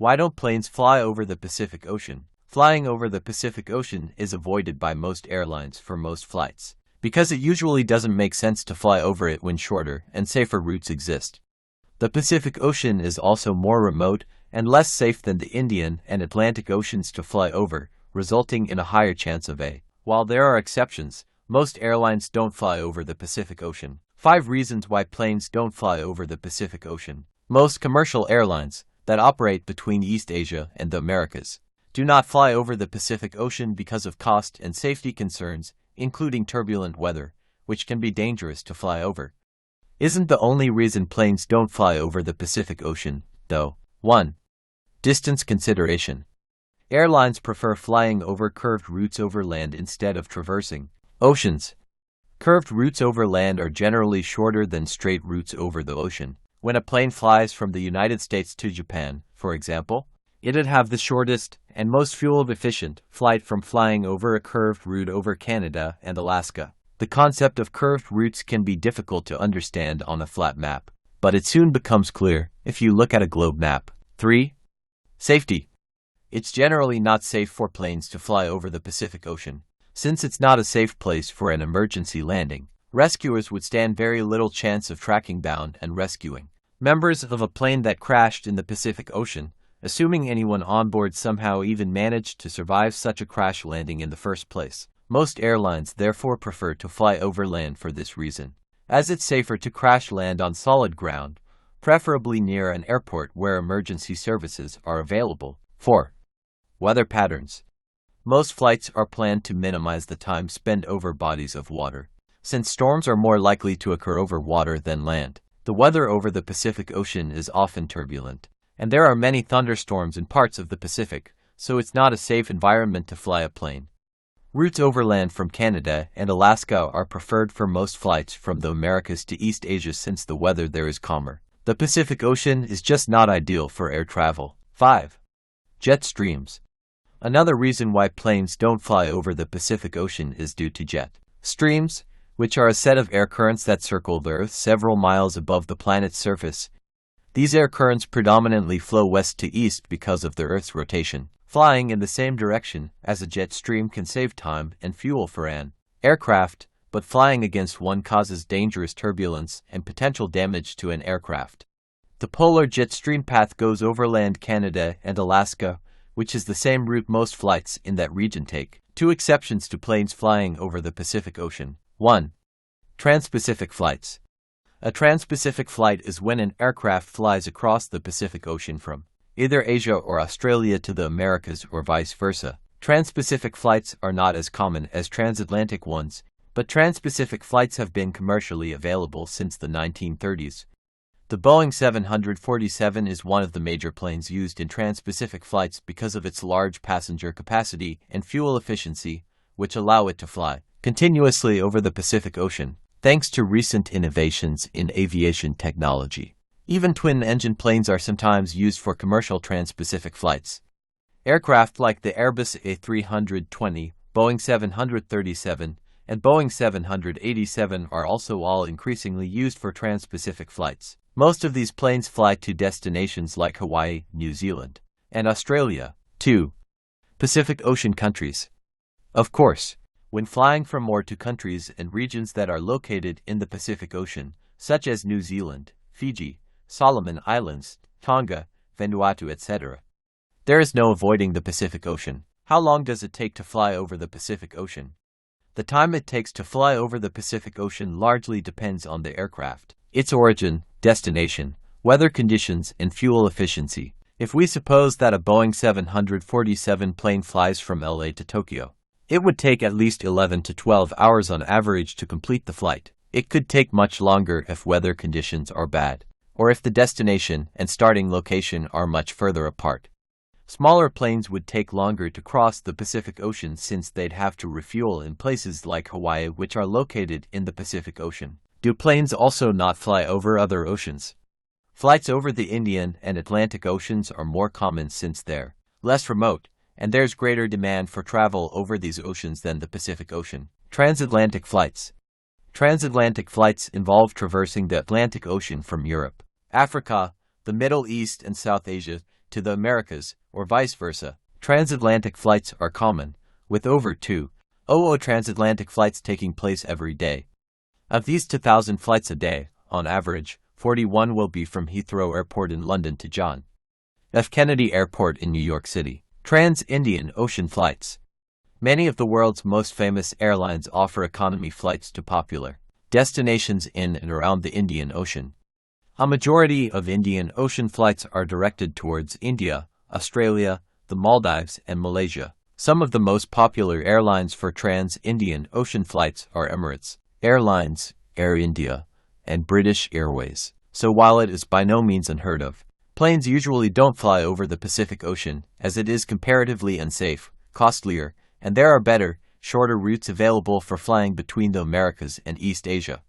Why don't planes fly over the Pacific Ocean? Flying over the Pacific Ocean is avoided by most airlines for most flights, because it usually doesn't make sense to fly over it when shorter and safer routes exist. The Pacific Ocean is also more remote and less safe than the Indian and Atlantic Oceans to fly over, resulting in a higher chance of a. While there are exceptions, most airlines don't fly over the Pacific Ocean. 5 reasons why planes don't fly over the Pacific Ocean. Most commercial airlines that operate between East Asia and the Americas do not fly over the Pacific Ocean because of cost and safety concerns, including turbulent weather, which can be dangerous to fly over. Isn't the only reason planes don't fly over the Pacific Ocean, though. 1. Distance consideration. Airlines prefer flying over curved routes over land instead of traversing oceans. Curved routes over land are generally shorter than straight routes over the ocean. When a plane flies from the United States to Japan, for example, it'd have the shortest and most fuel-efficient flight from flying over a curved route over Canada and Alaska. The concept of curved routes can be difficult to understand on a flat map, but it soon becomes clear if you look at a globe map. 3. Safety. It's generally not safe for planes to fly over the Pacific Ocean. Since it's not a safe place for an emergency landing, rescuers would stand very little chance of tracking down and rescuing members of a plane that crashed in the Pacific Ocean, assuming anyone on board somehow even managed to survive such a crash landing in the first place. Most airlines therefore prefer to fly over land for this reason, as it's safer to crash land on solid ground, preferably near an airport where emergency services are available. 4. Weather patterns. Most flights are planned to minimize the time spent over bodies of water. Since storms are more likely to occur over water than land, the weather over the Pacific Ocean is often turbulent, and there are many thunderstorms in parts of the Pacific, so it's not a safe environment to fly a plane. Routes overland from Canada and Alaska are preferred for most flights from the Americas to East Asia since the weather there is calmer. The Pacific Ocean is just not ideal for air travel. 5. Jet streams. Another reason why planes don't fly over the Pacific Ocean is due to jet streams, which are a set of air currents that circle the Earth several miles above the planet's surface. These air currents predominantly flow west to east because of the Earth's rotation. Flying in the same direction as a jet stream can save time and fuel for an aircraft, but flying against one causes dangerous turbulence and potential damage to an aircraft. The polar jet stream path goes overland Canada and Alaska, which is the same route most flights in that region take. 2 exceptions to planes flying over the Pacific Ocean. 1. Trans-Pacific flights. A trans-Pacific flight is when an aircraft flies across the Pacific Ocean from either Asia or Australia to the Americas or vice versa. Trans-Pacific flights are not as common as transatlantic ones, but trans-Pacific flights have been commercially available since the 1930s. The Boeing 747 is one of the major planes used in trans-Pacific flights because of its large passenger capacity and fuel efficiency, which allow it to fly continuously over the Pacific Ocean, thanks to recent innovations in aviation technology. Even twin-engine planes are sometimes used for commercial trans-Pacific flights. Aircraft like the Airbus A320, Boeing 737, and Boeing 787 are also all increasingly used for trans-Pacific flights. Most of these planes fly to destinations like Hawaii, New Zealand, and Australia. 2. Pacific Ocean countries. Of course, when flying from or to countries and regions that are located in the Pacific Ocean, such as New Zealand, Fiji, Solomon Islands, Tonga, Vanuatu, etc., there is no avoiding the Pacific Ocean. How long does it take to fly over the Pacific Ocean? The time it takes to fly over the Pacific Ocean largely depends on the aircraft, its origin, destination, weather conditions, and fuel efficiency. If we suppose that a Boeing 747 plane flies from LA to Tokyo, it would take at least 11 to 12 hours on average to complete the flight. It could take much longer if weather conditions are bad, or if the destination and starting location are much further apart. Smaller planes would take longer to cross the Pacific Ocean since they'd have to refuel in places like Hawaii, which are located in the Pacific Ocean. Do planes also not fly over other oceans? Flights over the Indian and Atlantic Oceans are more common since they're less remote, and there's greater demand for travel over these oceans than the Pacific Ocean. Transatlantic flights. Transatlantic flights involve traversing the Atlantic Ocean from Europe, Africa, the Middle East, and South Asia to the Americas, or vice versa. Transatlantic flights are common, with over 2,000 transatlantic flights taking place every day. Of these 2,000 flights a day, on average, 41 will be from Heathrow Airport in London to John F. Kennedy Airport in New York City. Trans-Indian Ocean flights. Many of the world's most famous airlines offer economy flights to popular destinations in and around the Indian Ocean. A majority of Indian Ocean flights are directed towards India, Australia, the Maldives, and Malaysia. Some of the most popular airlines for trans-Indian Ocean flights are Emirates Airlines, Air India, and British Airways. So while it is by no means unheard of, planes usually don't fly over the Pacific Ocean, as it is comparatively unsafe, costlier, and there are better, shorter routes available for flying between the Americas and East Asia.